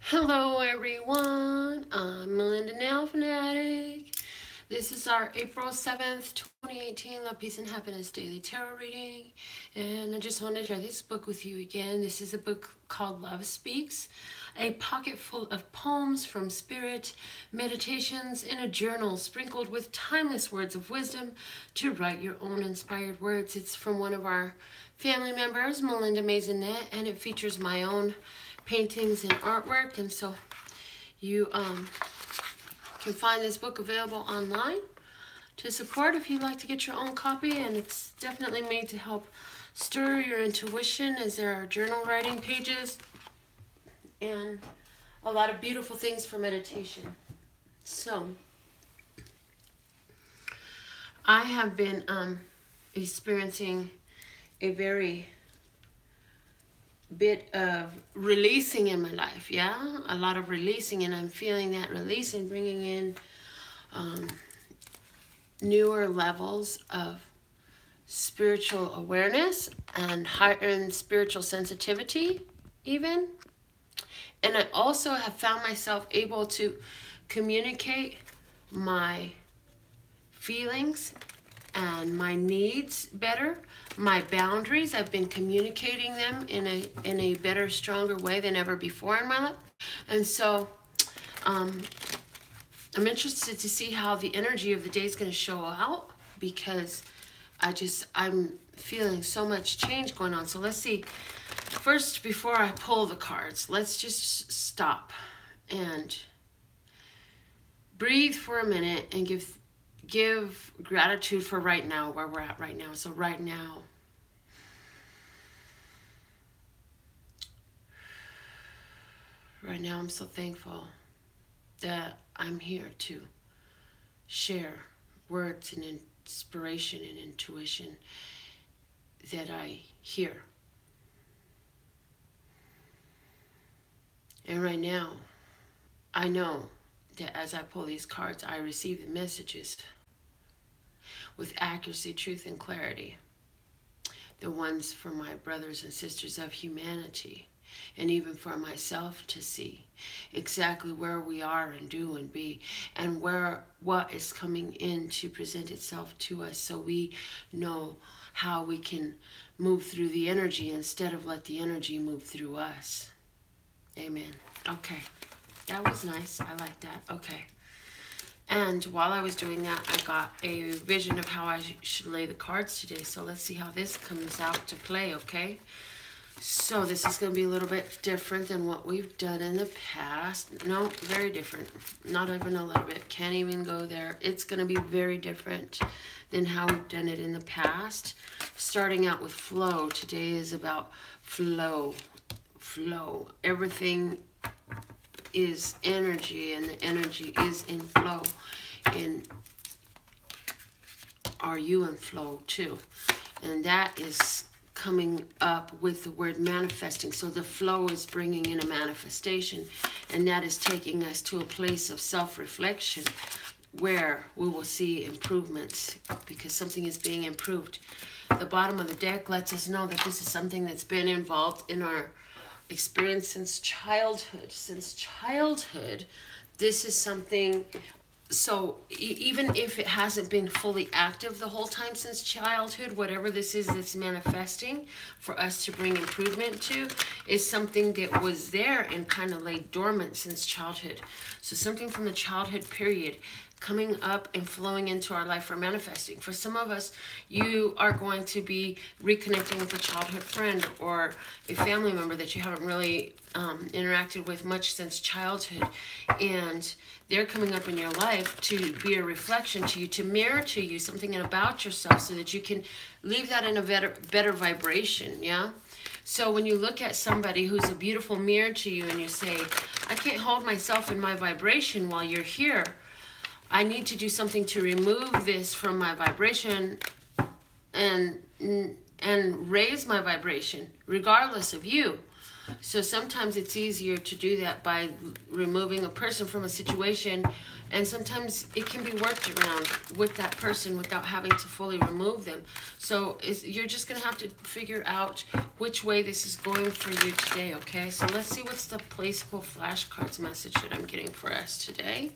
Hello everyone, I'm Melinda NailFanatic. This is our April 7th, 2018 Love, Peace, and Happiness Daily Tarot reading. And I just wanted to share this book with you again. This is a book called Love Speaks, a pocket full of poems from spirit, meditations in a journal sprinkled with timeless words of wisdom to write your own inspired words. It's from one of our family members, Melinda NailFanatic, and it features my own paintings and artwork. And so you can find this book available online to support if you'd like to get your own copy. And it's definitely made to help stir your intuition, as there are journal writing pages and a lot of beautiful things for meditation. So I have been experiencing a very bit of releasing in my life, a lot of releasing, and I'm feeling that release and bringing in newer levels of spiritual awareness and heightened spiritual sensitivity even. And I also have found myself able to communicate my feelings and my needs better, my boundaries. I've been communicating them in a better, stronger way than ever before in my life. And so I'm interested to see how the energy of the day is going to show out, because I'm feeling so much change going on. So let's see. First, before I pull the cards, let's just stop and breathe for a minute and give gratitude for right now, where we're at right now. So right now, I'm so thankful that I'm here to share words and inspiration and intuition that I hear. And right now, I know that as I pull these cards, I receive the messages with accuracy, truth, and clarity. The ones for my brothers and sisters of humanity, and even for myself to see exactly where we are and do and be, and what is coming in to present itself to us, so we know how we can move through the energy instead of let the energy move through us. Amen. Okay. That was nice. I like that. Okay. And while I was doing that, I got a vision of how I should lay the cards today. So let's see how this comes out to play, okay? So this is going to be a little bit different than what we've done in the past. No, very different. Not even a little bit. Can't even go there. It's going to be very different than how we've done it in the past. Starting out with flow. Today is about flow. Flow. Everything is energy, and the energy is in flow. And are you in flow too? And that is coming up with the word manifesting. So the flow is bringing in a manifestation, and that is taking us to a place of self-reflection where we will see improvements, because something is being improved. The bottom of the deck lets us know that this is something that's been involved in our experience since childhood. This is something. So even if it hasn't been fully active the whole time since childhood, whatever this is that's manifesting for us to bring improvement to is something that was there and kind of lay dormant since childhood. So something from the childhood period coming up and flowing into our life for manifesting. For some of us, you are going to be reconnecting with a childhood friend or a family member that you haven't really interacted with much since childhood, and they're coming up in your life to be a reflection to you, to mirror to you something about yourself, so that you can leave that in a better vibration. So when you look at somebody who's a beautiful mirror to you and you say, I can't hold myself in my vibration while you're here, I need to do something to remove this from my vibration and raise my vibration regardless of you. So sometimes it's easier to do that by removing a person from a situation, and sometimes it can be worked around with that person without having to fully remove them. So you're just going to have to figure out which way this is going for you today, okay? So let's see what's the Play School flashcards message that I'm getting for us today.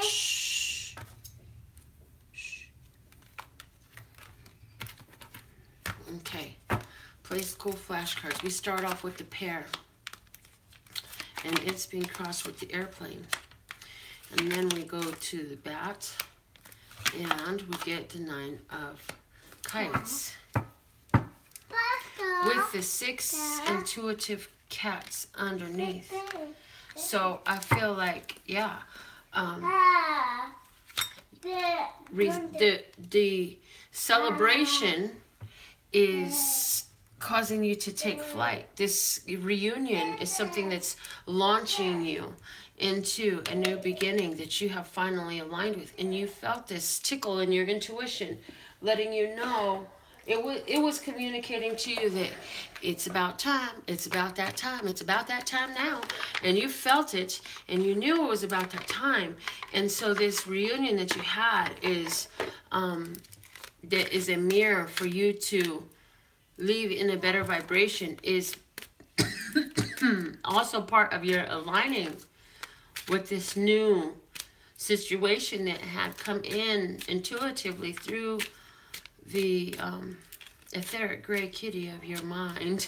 Shh. Shh. Okay. Play School flashcards. We start off with the pair. And it's being crossed with the airplane. And then we go to the bat. And we get the 9 of kites. With the 6 intuitive cats underneath. So I feel like, yeah. The celebration is causing you to take flight. This reunion is something that's launching you into a new beginning that you have finally aligned with, and you felt this tickle in your intuition letting you know it was communicating to you that it's about time, it's about that time, it's about that time now, and you felt it and you knew it was about that time. And so this reunion that you had is that is a mirror for you to leave in a better vibration, is also part of your aligning with this new situation that had come in intuitively through the etheric gray kitty of your mind,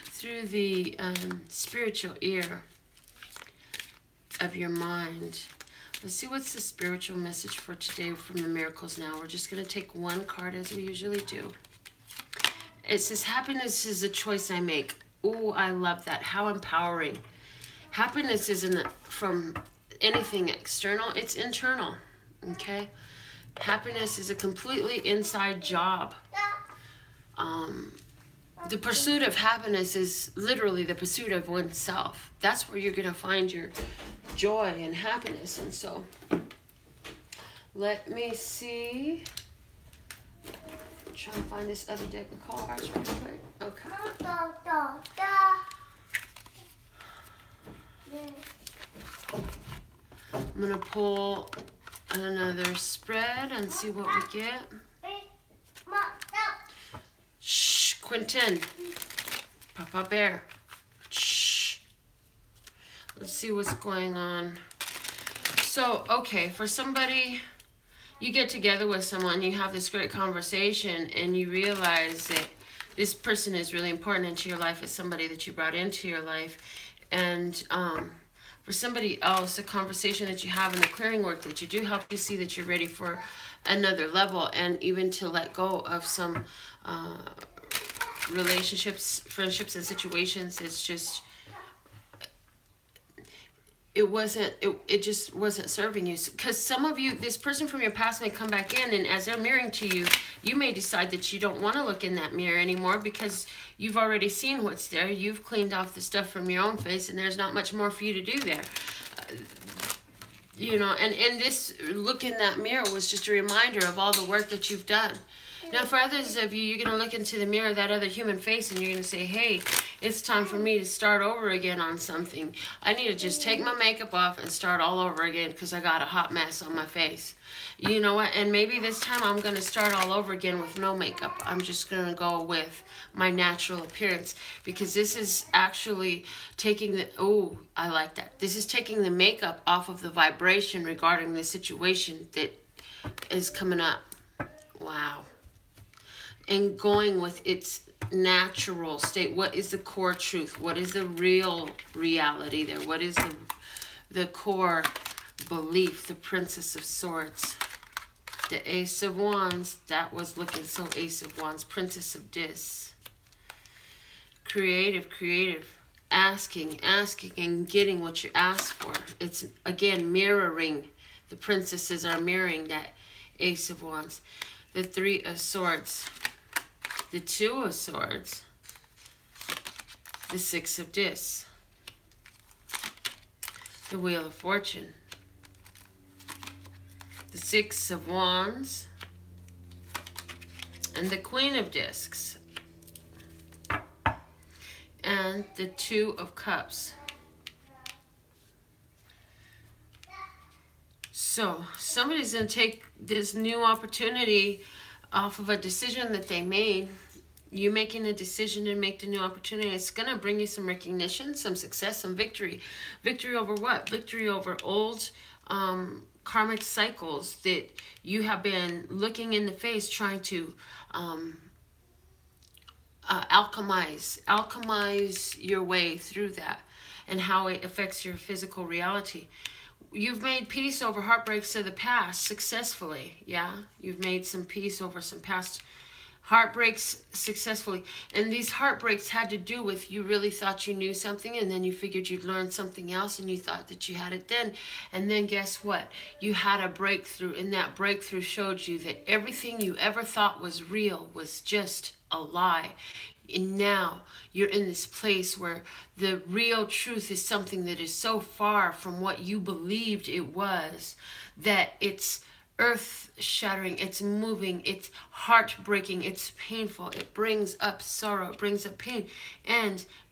through the spiritual ear of your mind. Let's see what's the spiritual message for today from the Miracles Now. We're just going to take one card as we usually do. It says, happiness is a choice I make. Ooh, I love that. How empowering. Happiness isn't from anything external. It's internal. Okay? Happiness is a completely inside job. The pursuit of happiness is literally the pursuit of oneself. That's where you're going to find your joy and happiness. And so, let me see. Trying to find this other deck of cards real quick. Okay. I'm going to pull another spread and see what we get. Shh, Quentin. Papa Bear. Shh. Let's see what's going on. So, okay, for somebody, you get together with someone, you have this great conversation, and you realize that this person is really important into your life. It's somebody that you brought into your life. And for somebody else, the conversation that you have in the clearing work that you do help you see that you're ready for another level, and even to let go of some relationships, friendships, and situations. It's just, it just wasn't serving you. Because some of you, this person from your past may come back in, and as they're mirroring to you, you may decide that you don't want to look in that mirror anymore because you've already seen what's there. You've cleaned off the stuff from your own face, and there's not much more for you to do there. You know, and this look in that mirror was just a reminder of all the work that you've done. Now, for others of you, you're going to look into the mirror of that other human face, and you're going to say, hey, it's time for me to start over again on something. I need to just take my makeup off and start all over again because I got a hot mess on my face. You know what? And maybe this time I'm going to start all over again with no makeup. I'm just going to go with my natural appearance, because this is actually taking the, oh, I like that. This is taking the makeup off of the vibration regarding the situation that is coming up. Wow. And going with its natural state. What is the core truth? What is the real reality there? What is the core belief? The Princess of Swords. The Ace of Wands. That was looking so Ace of Wands. Princess of Discs. Creative. Asking, and getting what you ask for. It's, again, mirroring. The princesses are mirroring that Ace of Wands. The Three of Swords. The Two of Swords. The Six of Discs. The Wheel of Fortune. The Six of Wands. and the Queen of Discs, and the Two of Cups. So somebody's going to take this new opportunity off of a decision that they made. You making a decision to make the new opportunity, it's going to bring you some recognition, some success, some victory. Victory over what? Victory over old karmic cycles that you have been looking in the face, trying to alchemize your way through that, and how it affects your physical reality. You've made peace over heartbreaks of the past successfully. Yeah, you've made some peace over some past heartbreaks successfully. And these heartbreaks had to do with, you really thought you knew something, and then you figured you'd learned something else, and you thought that you had it then. And then guess what? You had a breakthrough, and that breakthrough showed you that everything you ever thought was real was just a lie. And now you're in this place where the real truth is something that is so far from what you believed it was that it's earth shattering, it's moving, it's heartbreaking, it's painful, it brings up sorrow, it brings up pain.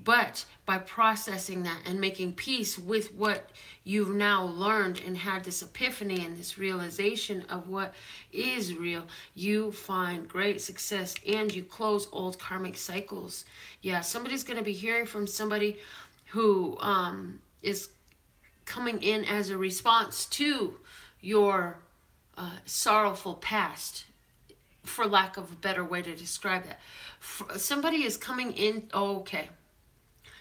But by processing that and making peace with what you've now learned and had this epiphany and this realization of what is real, you find great success and you close old karmic cycles. Yeah, somebody's going to be hearing from somebody who is coming in as a response to your sorrowful past, for lack of a better way to describe that. Somebody is coming in. Oh, okay.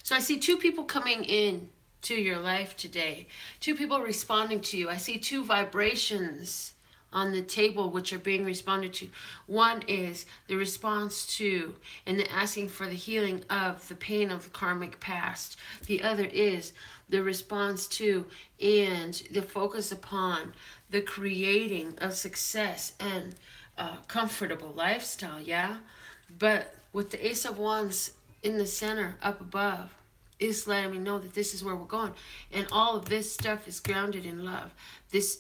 So I see two people coming in to your life today. Two people responding to you. I see two vibrations on the table which are being responded to. One is the response to and the asking for the healing of the pain of the karmic past. The other is the response to and the focus upon the creating of success and comfortable lifestyle, yeah? But with the Ace of Wands in the center up above is letting me know that this is where we're going. And all of this stuff is grounded in love.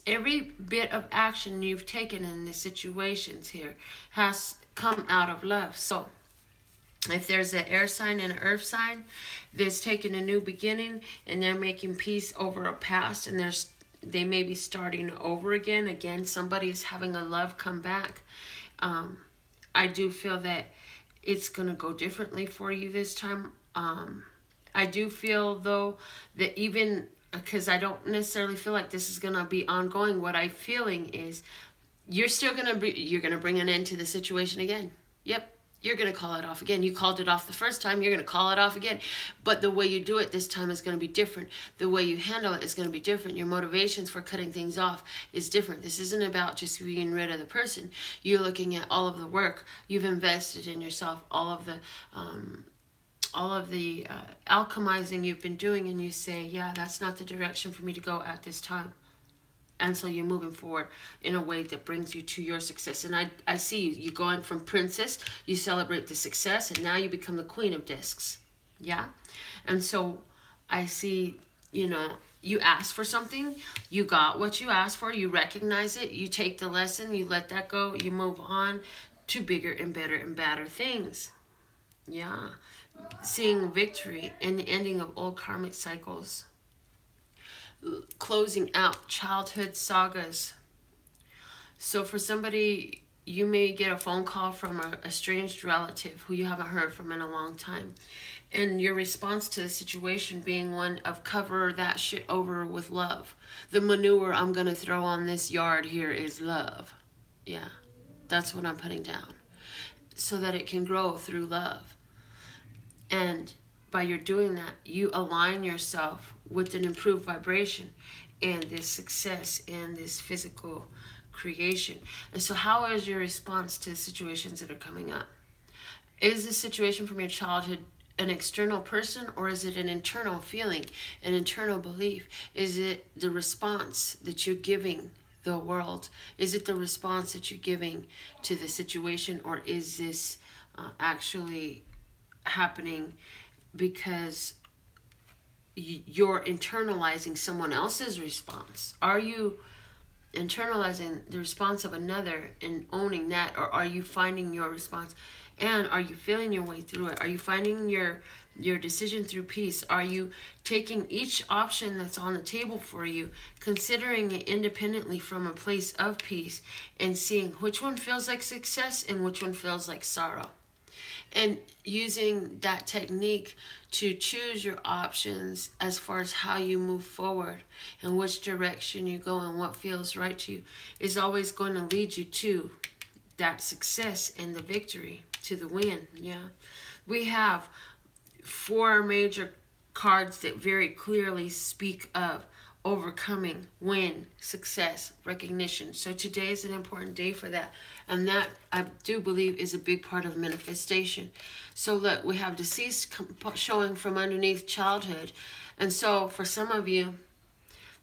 Every bit of action you've taken in the situations here has come out of love. So if there's an air sign and an earth sign that's taking a new beginning and they're making peace over a past, and they may be starting over again. Again, somebody is having a love come back. I do feel that it's going to go differently for you this time. I do feel, though, that even because I don't necessarily feel like this is going to be ongoing, what I'm feeling is you're going to bring an end to the situation again. Yep. You're going to call it off again. You called it off the first time. You're going to call it off again. But the way you do it this time is going to be different. The way you handle it is going to be different. Your motivations for cutting things off is different. This isn't about just being rid of the person. You're looking at all of the work you've invested in yourself, all of the alchemizing you've been doing, and you say, yeah, that's not the direction for me to go at this time. And so you're moving forward in a way that brings you to your success. And I see you going from princess, you celebrate the success, and now you become the Queen of Discs. Yeah? And so I see, you asked for something, you got what you asked for, you recognize it, you take the lesson, you let that go, you move on to bigger and better and badder things. Yeah. Seeing victory and the ending of old karmic cycles. Closing out childhood sagas. So for somebody, you may get a phone call from a estranged relative who you haven't heard from in a long time. And your response to the situation being one of cover that shit over with love. The manure I'm going to throw on this yard here is love. Yeah, that's what I'm putting down. So that it can grow through love. And by your doing that, you align yourself with an improved vibration and this success and this physical creation. And so how is your response to situations that are coming up? Is the situation from your childhood an external person, or is it an internal feeling, an internal belief? Is it the response that you're giving the world? Is it the response that you're giving to the situation, or is this actually happening because you're internalizing someone else's response? Are you internalizing the response of another and owning that, or are you finding your response? And are you feeling your way through it? Are you finding your decision through peace? Are you taking each option that's on the table for you, considering it independently from a place of peace, and seeing which one feels like success and which one feels like sorrow? And using that technique to choose your options as far as how you move forward and which direction you go and what feels right to you is always going to lead you to that success and the victory, to the win. Yeah. We have 4 major cards that very clearly speak of overcoming, win, success, recognition. So today is an important day for that. And that, I do believe, is a big part of manifestation. So look, we have deceased showing from underneath childhood. And so for some of you,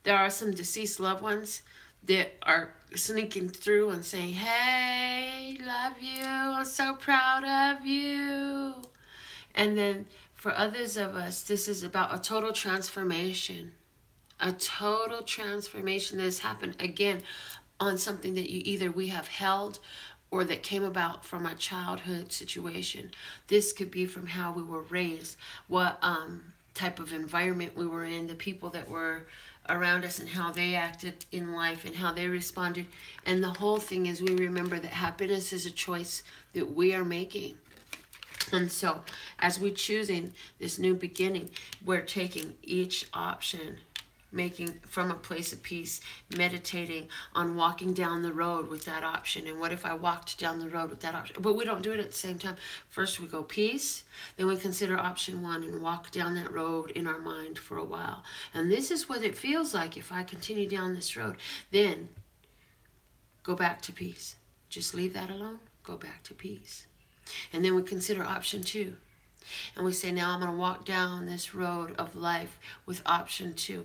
there are some deceased loved ones that are sneaking through and saying, hey, love you, I'm so proud of you. And then for others of us, this is about a total transformation. A total transformation that has happened, again, on something that we have held or that came about from a childhood situation. This could be from how we were raised, what type of environment we were in, the people that were around us and how they acted in life and how they responded. And the whole thing is, we remember that happiness is a choice that we are making. And so as we're choosing this new beginning, we're taking each option, making from a place of peace, meditating on walking down the road with that option. And what if I walked down the road with that option? But we don't do it at the same time. First we go peace, then we consider option 1 and walk down that road in our mind for a while. And this is what it feels like if I continue down this road. Then go back to peace. Just leave that alone. Go back to peace. And then we consider option 2. And we say, now I'm going to walk down this road of life with option 2.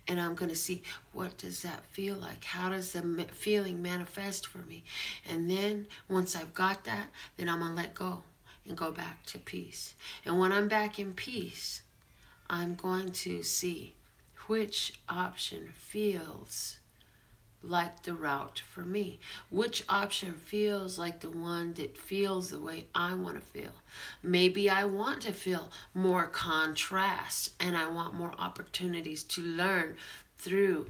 And I'm going to see, what does that feel like? How does the feeling manifest for me? And then once I've got that, then I'm going to let go and go back to peace. And when I'm back in peace, I'm going to see which option feels like the route for me. Which option feels like the one that feels the way I want to feel. Maybe I want to feel more contrast and I want more opportunities to learn through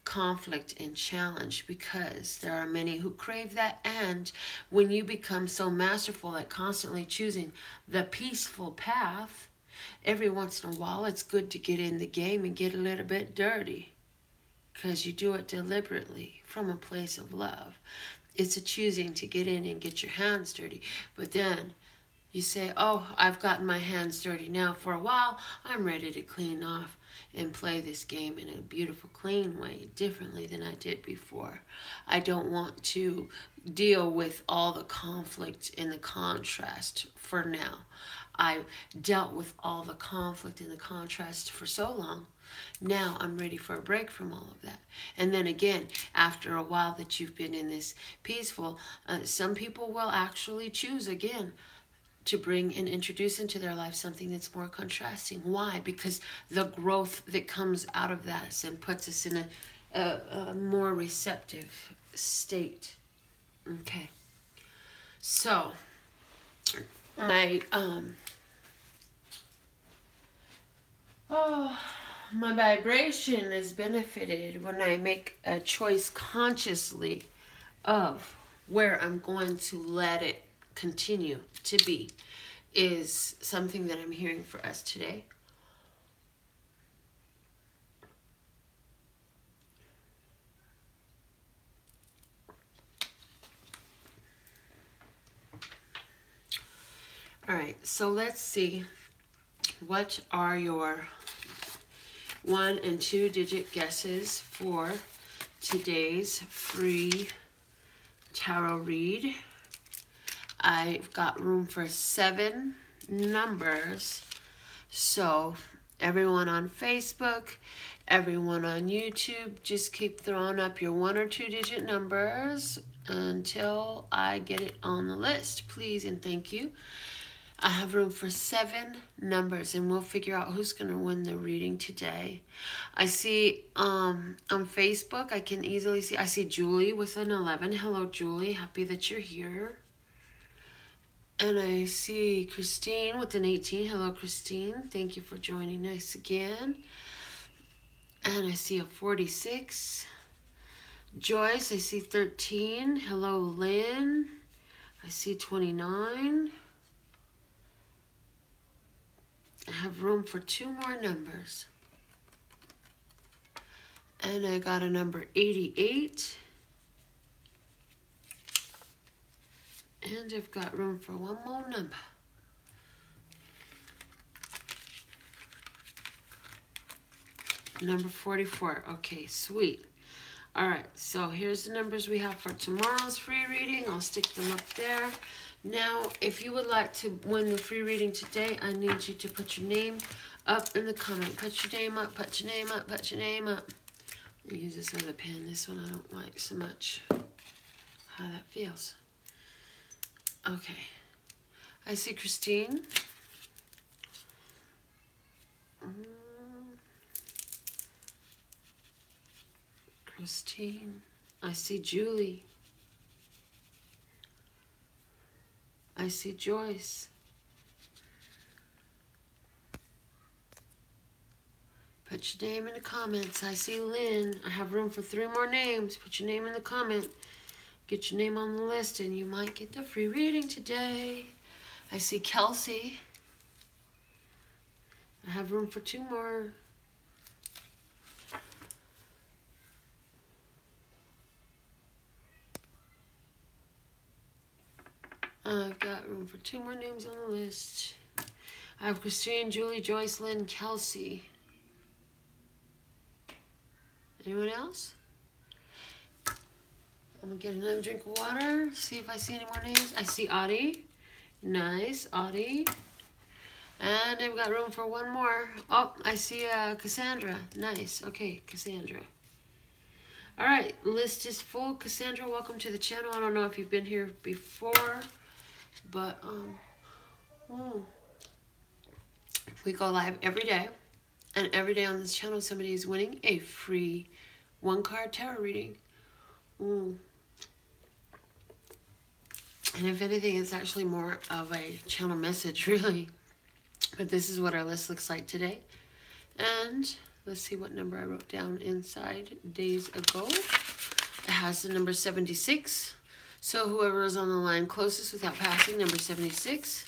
conflict and challenge, because there are many who crave that. And when you become so masterful at constantly choosing the peaceful path, every once in a while it's good to get in the game and get a little bit dirty, because you do it deliberately from a place of love. It's a choosing to get in and get your hands dirty. But then you say, oh, I've gotten my hands dirty now for a while. I'm ready to clean off and play this game in a beautiful, clean way, differently than I did before. I don't want to deal with all the conflict and the contrast for now. I've dealt with all the conflict and the contrast for so long. Now I'm ready for a break from all of that. And then again, after a while that you've been in this peaceful, some people will actually choose again to bring and introduce into their life something that's more contrasting. Why? Because the growth that comes out of that and puts us in a more receptive state. Okay. So, my vibration is benefited when I make a choice consciously of where I'm going to let it continue to be, is something that I'm hearing for us today. All right, so let's see. What are your 1 and 2 digit guesses for today's free tarot read? I've got room for 7 numbers. So everyone on Facebook, everyone on YouTube, just keep throwing up your 1 or 2 digit numbers until I get it on the list, please and thank you. I have room for 7 numbers, and we'll figure out who's going to win the reading today. I see on Facebook, I can easily see, I see Julie with an 11. Hello, Julie. Happy that you're here. And I see Christine with an 18. Hello, Christine. Thank you for joining us again. And I see a 46. Joyce, I see 13. Hello, Lynn. I see 29. I have room for 2 more numbers. And I got a number 88. And I've got room for 1 more number. Number 44. Okay, sweet. All right, so here's the numbers we have for tomorrow's free reading. I'll stick them up there. Now, if you would like to win the free reading today, I need you to put your name up in the comment. Put your name up, put your name up, put your name up. I'll use this other pen. This one I don't like so much how that feels. Okay. I see Christine. Christine. I see Julie. I see Joyce. Put your name in the comments. I see Lynn. I have room for 3 more names. Put your name in the comment. Get your name on the list and you might get the free reading today. I see Kelsey. I have room for 2 more. I've got room for 2 more names on the list. I have Christine, Julie, Joyce, Lynn, Kelsey. Anyone else? I'm going to get another drink of water. See if I see any more names. I see Audie. Nice, Audie. And I've got room for 1 more. Oh, I see Cassandra. Nice. Okay, Cassandra. All right, list is full. Cassandra, welcome to the channel. I don't know if you've been here before, but we go live every day. And every day on this channel, somebody is winning a free 1-card tarot reading. And if anything, it's actually more of a channel message, really. But this is what our list looks like today. And let's see what number I wrote down inside days ago. It has the number 76. So whoever is on the line closest without passing, number 76.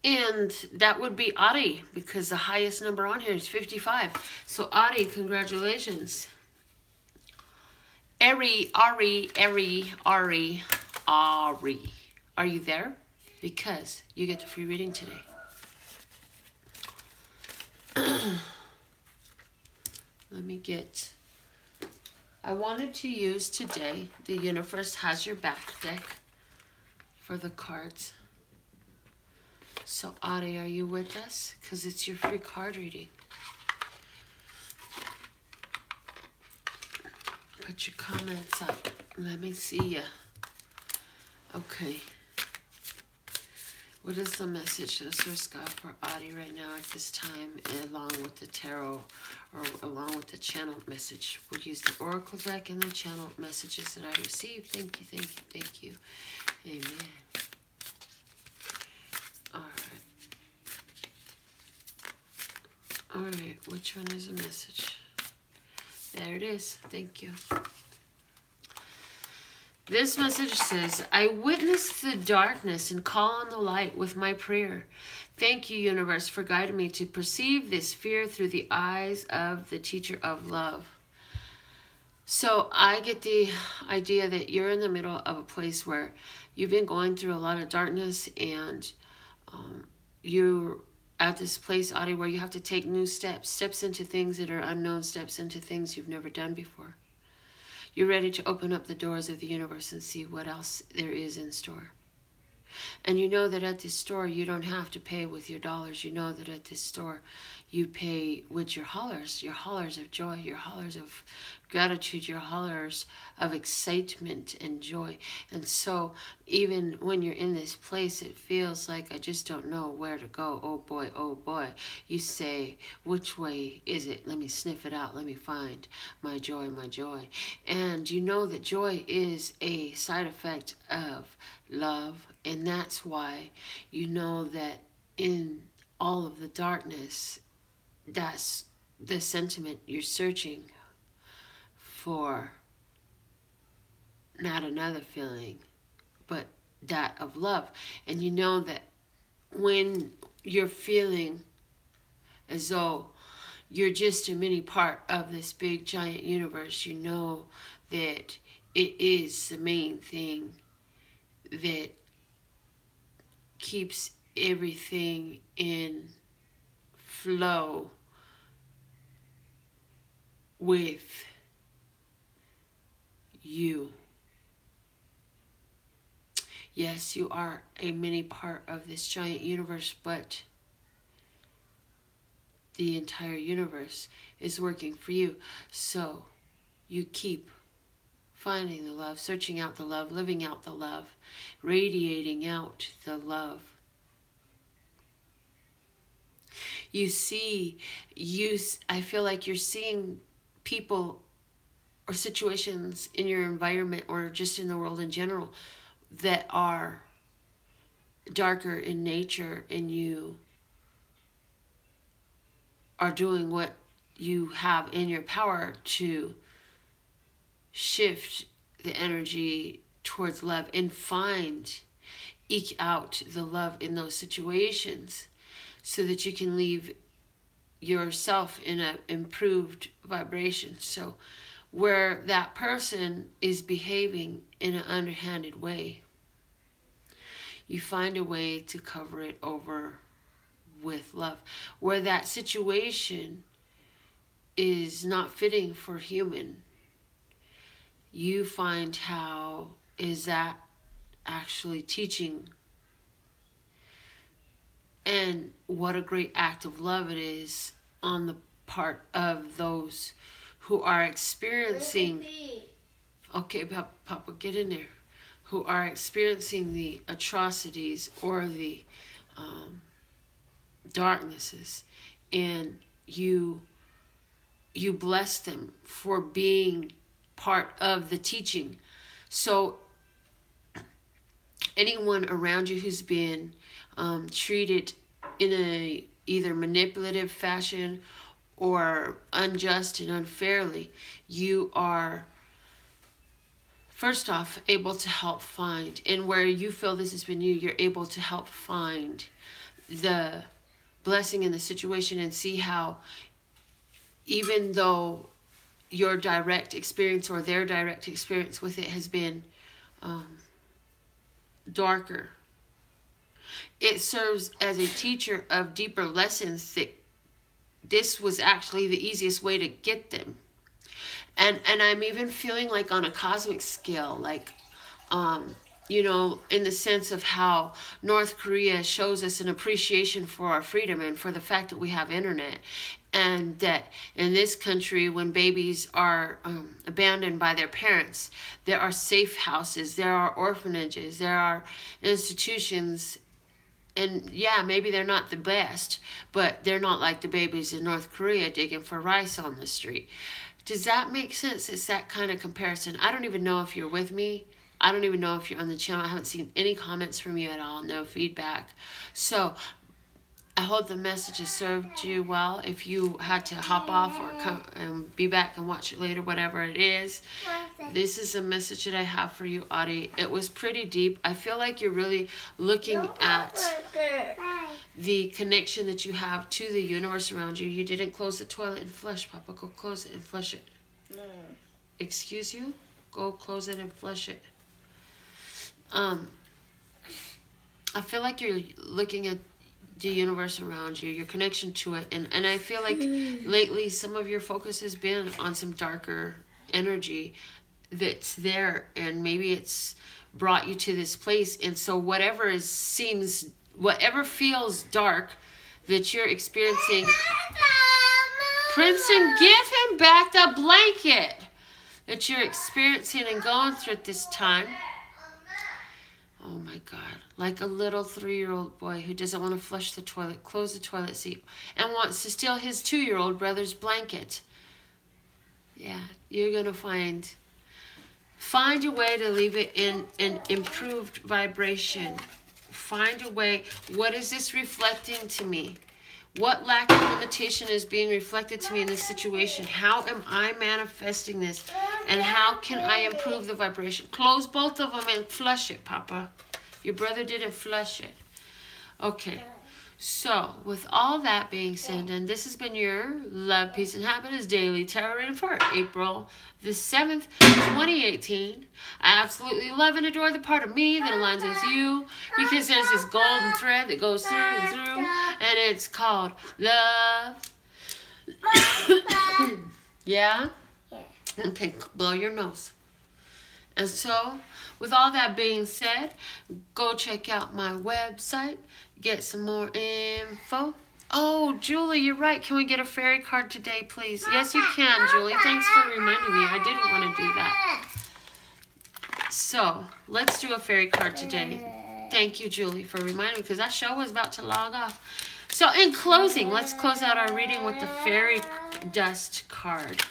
And that would be Audie, because the highest number on here is 55. So Audie, congratulations. Ari. Are you there? Because you get the free reading today. Let me get... I wanted to use today the Universe Has Your Back deck for the cards. So, Audie, are you with us? Because it's your free card reading. Put your comments up. Let me see ya. Okay. What is the message that the source got for Audie right now at this time, along with the tarot, or along with the channel message? We'll use the oracle deck and the channel messages that I received. Thank you, thank you, thank you. Amen. All right, which one is a message? There it is. Thank you. This message says, I witness the darkness and call on the light with my prayer. Thank you, universe, for guiding me to perceive this fear through the eyes of the teacher of love. So I get the idea that you're in the middle of a place where you've been going through a lot of darkness, and you're at this place, Audie, where you have to take new steps into things that are unknown, steps into things you've never done before. You're ready to open up the doors of the universe and see what else there is in store. And you know that at this store, you don't have to pay with your dollars. You know that at this store, you pay with your hollers of joy, your hollers of gratitude, your hollers of excitement and joy. And so even when you're in this place, it feels like I just don't know where to go. Oh boy. You say, which way is it? Let me sniff it out. Let me find my joy, my joy. And you know that joy is a side effect of love. And that's why you know that in all of the darkness, that's the sentiment you're searching for, not another feeling, but that of love. And you know that when you're feeling as though you're just a mini part of this big giant universe, you know that it is the main thing that keeps everything in flow with you. Yes, you are a mini part of this giant universe, but the entire universe is working for you. So you keep finding the love, searching out the love, living out the love, radiating out the love. I feel like you're seeing people or situations in your environment or just in the world in general that are darker in nature, and you are doing what you have in your power to shift the energy towards love and eke out the love in those situations so that you can leave yourself in an improved vibration. So where that person is behaving in an underhanded way, you find a way to cover it over with love. Where that situation is not fitting for human, you find how is that actually teaching. And what a great act of love it is on the part of those who are experiencing, okay, Papa, get in there, who are experiencing the atrocities or the darknesses, and you bless them for being part of the teaching. So anyone around you who's been treated in a either manipulative fashion or unjust and unfairly, you are first off able to help find, and where you feel this has been you, you're able to help find the blessing in the situation and see how, even though your direct experience or their direct experience with it has been darker, it serves as a teacher of deeper lessons that this was actually the easiest way to get them. And I'm even feeling like on a cosmic scale, like, in the sense of how North Korea shows us an appreciation for our freedom and for the fact that we have internet. And that in this country, when babies are abandoned by their parents, there are safe houses, there are orphanages, there are institutions. And yeah, maybe they're not the best, but they're not like the babies in North Korea digging for rice on the street. Does that make sense? It's that kind of comparison. I don't even know if you're with me. I don't even know if you're on the channel. I haven't seen any comments from you at all, no feedback. So I hope the message has served you well. If you had to hop off or come and be back and watch it later, whatever it is, this is a message that I have for you, Audie. It was pretty deep. I feel like you're really looking at the connection that you have to the universe around you. You didn't close the toilet and flush, Papa. Go close it and flush it. No. Excuse you? Go close it and flush it. I feel like you're looking at the universe around you, your connection to it, and I feel like lately some of your focus has been on some darker energy that's there, and maybe it's brought you to this place. And so whatever feels dark that you're experiencing Princeton, give him back the blanket that you're experiencing and going through at this time. Oh my God. Like a little 3-year-old boy who doesn't want to flush the toilet, close the toilet seat, and wants to steal his 2-year-old brother's blanket. Yeah, you're going to find a way to leave it in an improved vibration. Find a way. What is this reflecting to me? What lack of limitation is being reflected to me in this situation? How am I manifesting this? And how can I improve the vibration? Close both of them and flush it, Papa. Your brother didn't flush it. Okay. So, with all that being said, and this has been your Love, Peace, and Happiness Daily Tarot reading for April the 7th, 2018. I absolutely love and adore the part of me that aligns with you, because there's this golden thread that goes through and through, and it's called love. Yeah? Okay, blow your nose. And so, with all that being said, go check out my website, get some more info. Oh, Julie, you're right. Can we get a fairy card today, please? Yes, you can, Julie. Thanks for reminding me. I didn't want to do that. So, let's do a fairy card today. Thank you, Julie, for reminding me, because that show was about to log off. So, in closing, let's close out our reading with the fairy dust card.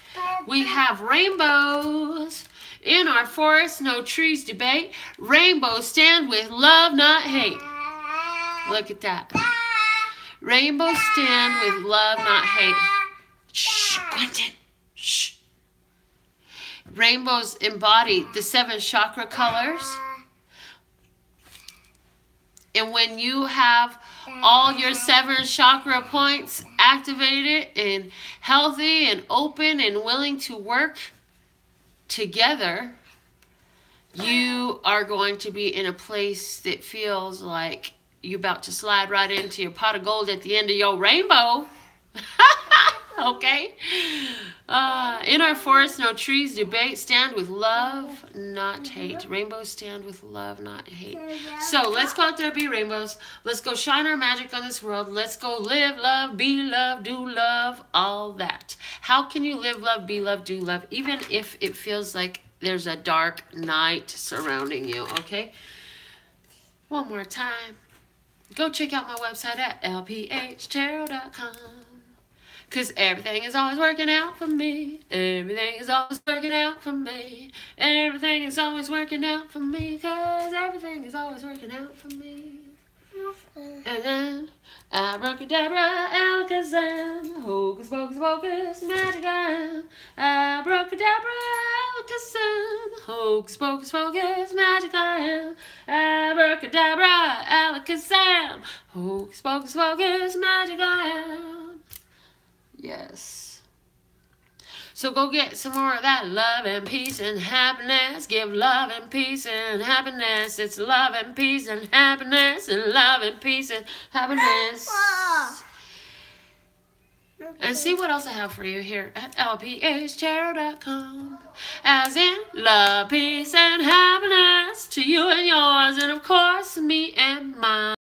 We have rainbows. In our forest, no trees debate. Rainbows stand with love, not hate. Look at that. Rainbows stand with love, not hate. Shh, Quentin. Shh. Rainbows embody the 7 chakra colors. And when you have all your 7 chakra points activated and healthy and open and willing to work together, you are going to be in a place that feels like you're about to slide right into your pot of gold at the end of your rainbow. Okay? In our forest, no trees debate. Stand with love, not hate. Rainbows stand with love, not hate. So let's go out there, be rainbows. Let's go shine our magic on this world. Let's go live, love, be love, do love, all that. How can you live, love, be love, do love, even if it feels like there's a dark night surrounding you, okay? One more time. Go check out my website at LPHtarot.com. Because everything is always working out for me. Everything is always working out for me. Everything is always working out for me. Because everything is always working out for me. And then, abracadabra, alakazam, hocus pocus pocus, magic eye. Abracadabra, alakazam, hocus pocus pocus, magic eye. Abracadabra, alakazam, hocus pocus pocus, magic eye. Yes. So go get some more of that love and peace and happiness. Give love and peace and happiness. It's love and peace and happiness and love and peace and happiness. And see what else I have for you here at LPHtarot.com. As in love, peace, and happiness to you and yours, and of course me and mine.